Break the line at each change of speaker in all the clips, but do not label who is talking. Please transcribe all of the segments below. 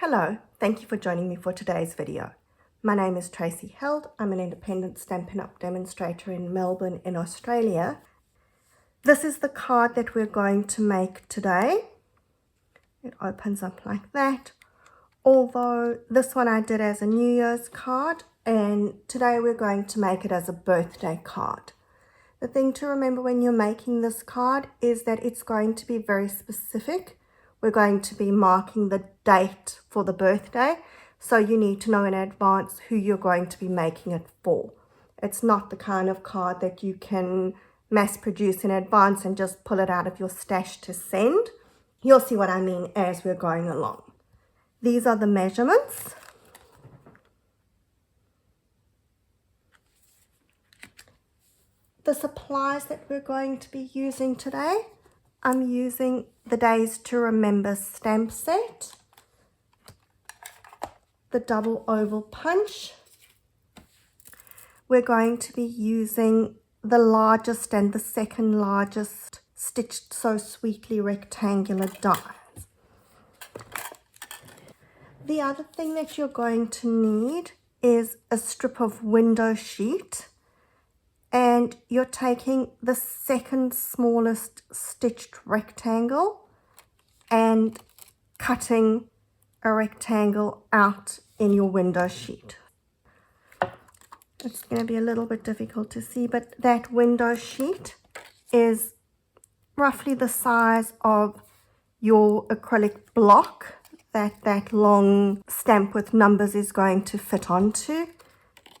Hello, thank you for joining me for today's video. My name is Tracy Held. I'm an independent Stampin' Up! Demonstrator in Melbourne in Australia. This is the card that we're going to make today. It opens up like that. Although this one I did as a New Year's card, and today we're going to make it as a birthday card. The thing to remember when you're making this card is that it's going to be very specific. We're going to be marking the date for the birthday, so you need to know in advance who you're going to be making it for. It's not the kind of card that you can mass produce in advance and just pull it out of your stash to send. You'll see what I mean as we're going along. These are the measurements. The supplies that we're going to be using today, I'm using the Days to Remember stamp set, the double oval punch. We're going to be using the largest and the second largest Stitched So Sweetly rectangular dies. The other thing that you're going to need is a strip of window sheet. And you're taking the second smallest stitched rectangle and cutting a rectangle out in your window sheet. It's going to be a little bit difficult to see, but that window sheet is roughly the size of your acrylic block that long stamp with numbers is going to fit onto.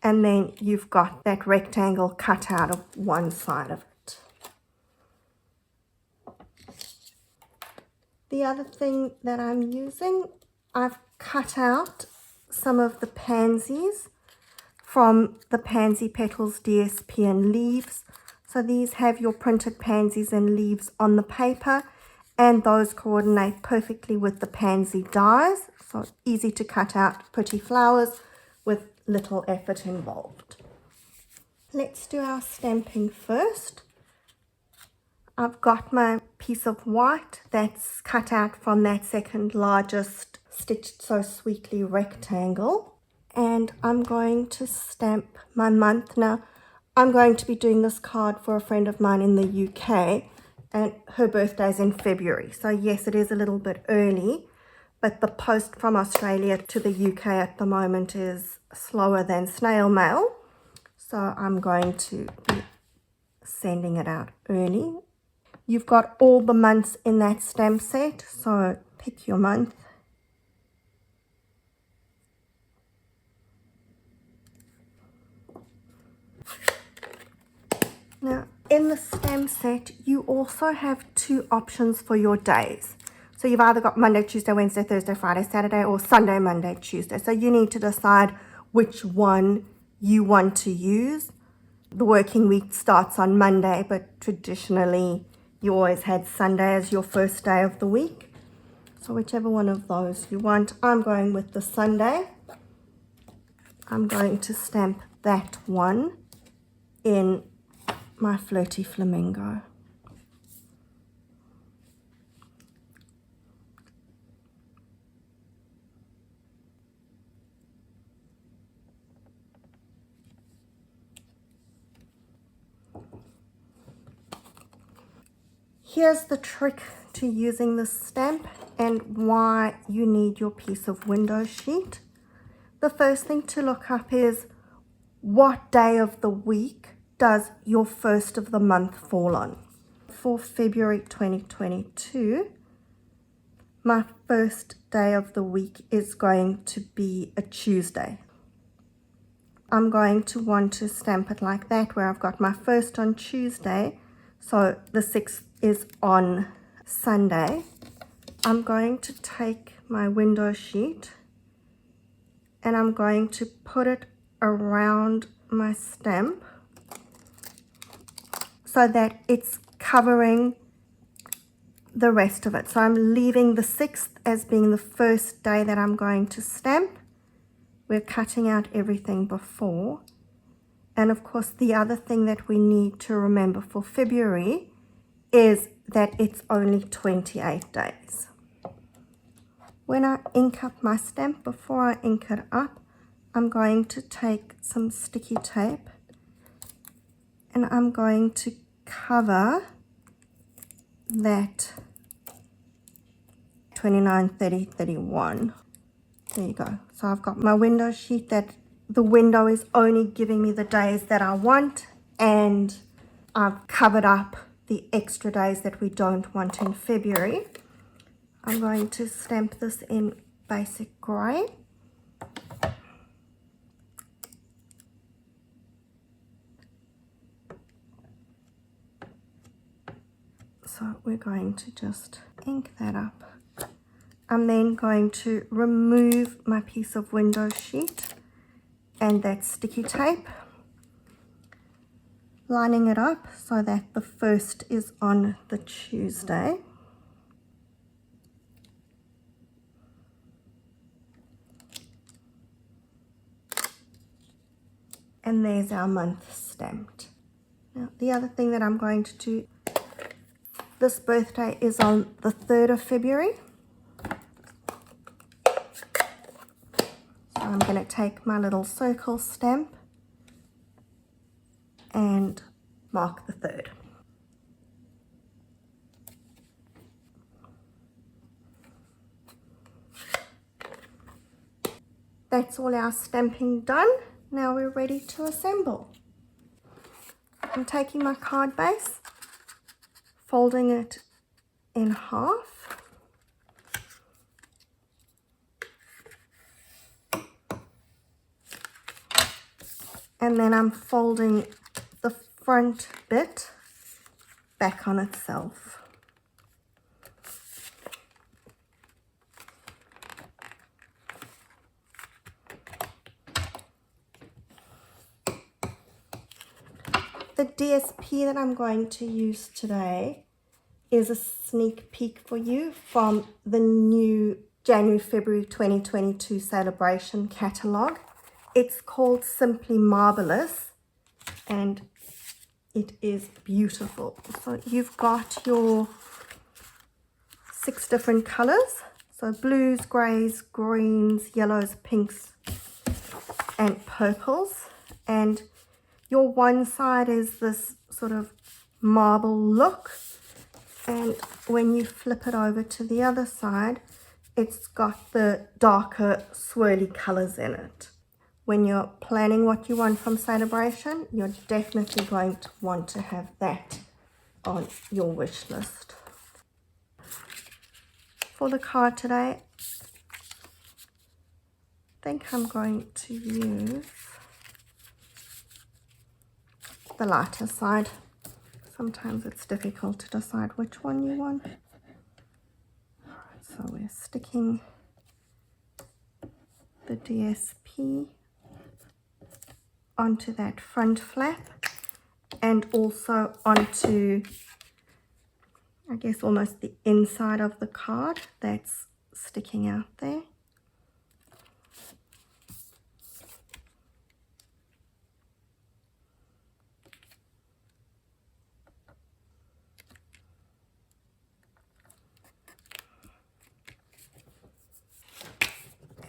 And then you've got that rectangle cut out of one side of it. The other thing that I'm using, I've cut out some of the pansies from the Pansy Petals DSP and leaves. So these have your printed pansies and leaves on the paper, and those coordinate perfectly with the pansy dies. So easy to cut out pretty flowers with little effort involved. Let's do our stamping first. I've got my piece of white that's cut out from that second largest Stitched So Sweetly rectangle, and I'm going to stamp my month. Now, I'm going to be doing this card for a friend of mine in the UK, and her birthday is in February. So yes, it is a little bit early, but the post from Australia to the UK at the moment is slower than snail mail. So I'm going to be sending it out early. You've got all the months in that stamp set, so pick your month. Now, in the stamp set, you also have two options for your days. So you've either got Monday, Tuesday, Wednesday, Thursday, Friday, Saturday, or Sunday, Monday, Tuesday. So you need to decide which one you want to use. The working week starts on Monday, but traditionally you always had Sunday as your first day of the week. So whichever one of those you want. I'm going with the Sunday. I'm going to stamp that one in my Flirty Flamingo. Here's the trick to using this stamp and why you need your piece of window sheet. The first thing to look up is what day of the week does your first of the month fall on. For February 2022, my first day of the week is going to be a Tuesday. I'm going to want to stamp it like that, where I've got my first on Tuesday, so the 6th is on Sunday. I'm going to take my window sheet and I'm going to put it around my stamp so that it's covering the rest of it. So I'm leaving the 6th as being the first day that I'm going to stamp. We're cutting out everything before. And of course, the other thing that we need to remember for February is that it's only 28 days. when I ink up my stamp, before I ink it up, I'm going to take some sticky tape and I'm going to cover that 29, 30, 31. There you go. So I've got my window sheet that the window is only giving me the days that I want, and I've covered up the extra days that we don't want in February. I'm going to stamp this in basic grey. So we're going to just ink that up. I'm then going to remove my piece of window sheet and that sticky tape, lining it up so that the first is on the Tuesday. And there's our month stamped. Now, the other thing that I'm going to do, this birthday is on the 3rd of February. So I'm going to take my little circle stamp and mark the 3rd. That's all our stamping done. Now we're ready to assemble. I'm taking my card base, folding it in half, and then I'm folding the front bit back on itself. The DSP that I'm going to use today is a sneak peek for you from the new January-February 2022 celebration catalogue. It's called Simply Marvelous and it is beautiful. So you've got your 6 different colors. So blues, greys, greens, yellows, pinks and purples. And your one side is this sort of marble look, and when you flip it over to the other side, it's got the darker swirly colors in it. When you're planning what you want from celebration, you're definitely going to want to have that on your wish list. For the card today, I think I'm going to use the lighter side. Sometimes it's difficult to decide which one you want. So we're sticking the DSP onto that front flap and also onto, I guess, almost the inside of the card that's sticking out there.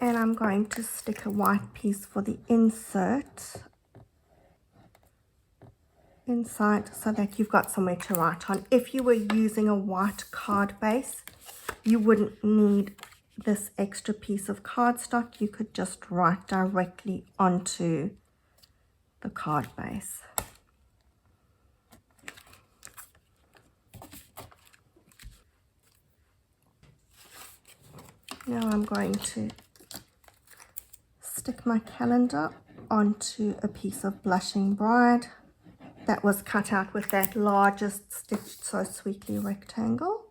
And I'm going to stick a white piece for the insert inside so that you've got somewhere to write on. If you were using a white card base, you wouldn't need this extra piece of cardstock. You could just write directly onto the card base. Now I'm going to stick my calendar onto a piece of Blushing Bride that was cut out with that largest Stitched So Sweetly rectangle.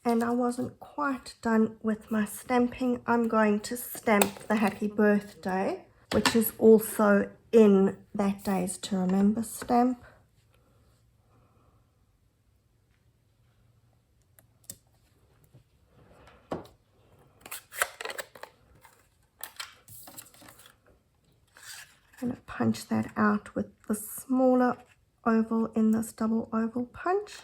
And I wasn't quite done with my stamping. I'm going to stamp the happy birthday, which is also in that Days to Remember stamp. I'm going to punch that out with the smaller oval in this double oval punch.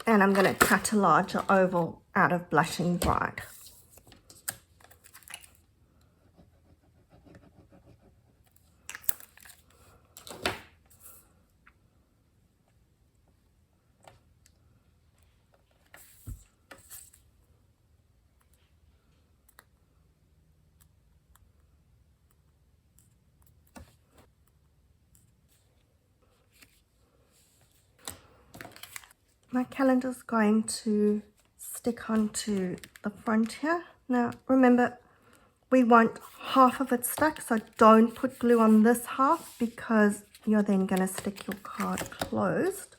And I'm going to cut a larger oval out of Blushing Bride. My calendar's going to stick onto the front here. Now remember, we want half of it stuck, so don't put glue on this half because you're then going to stick your card closed.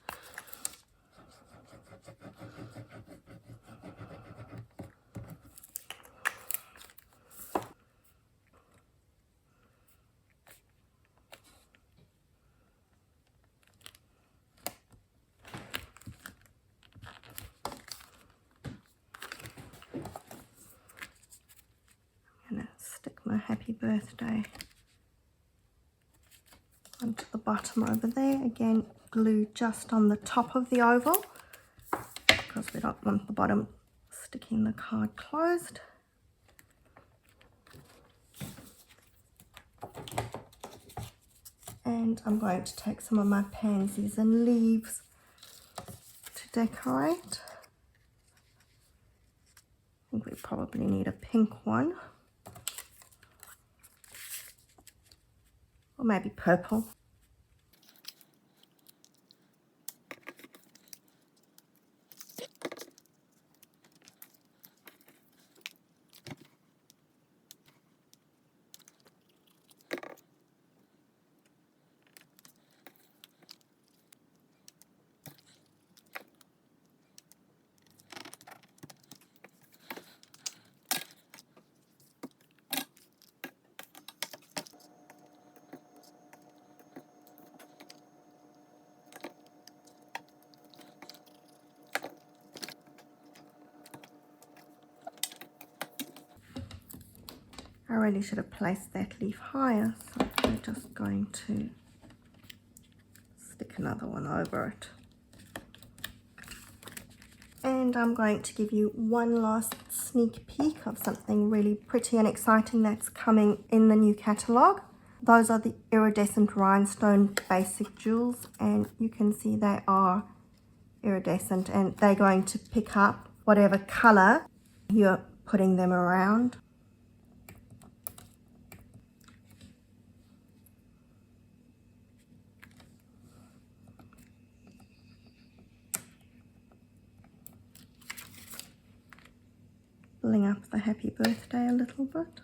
I'm going to stick my happy birthday onto the bottom over there. Again, glue just on the top of the oval because we don't want the bottom sticking the card closed. And I'm going to take some of my pansies and leaves to decorate. I think we probably need a pink one. Or maybe purple. I really should have placed that leaf higher, so I'm just going to stick another one over it. And I'm going to give you one last sneak peek of something really pretty and exciting that's coming in the new catalogue. Those are the iridescent rhinestone basic jewels, and you can see they are iridescent and they're going to pick up whatever colour you're putting them around. Bling up the happy birthday a little bit.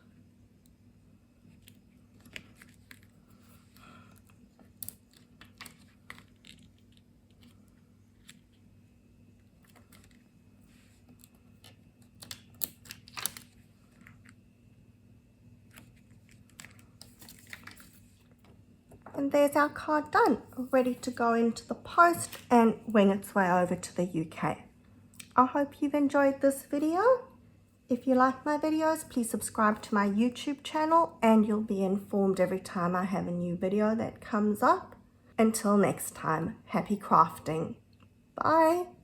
And there's our card done, ready to go into the post and wing its way over to the UK. I hope you've enjoyed this video. If you like my videos, please subscribe to my YouTube channel and you'll be informed every time I have a new video that comes up. Until next time, happy crafting. Bye.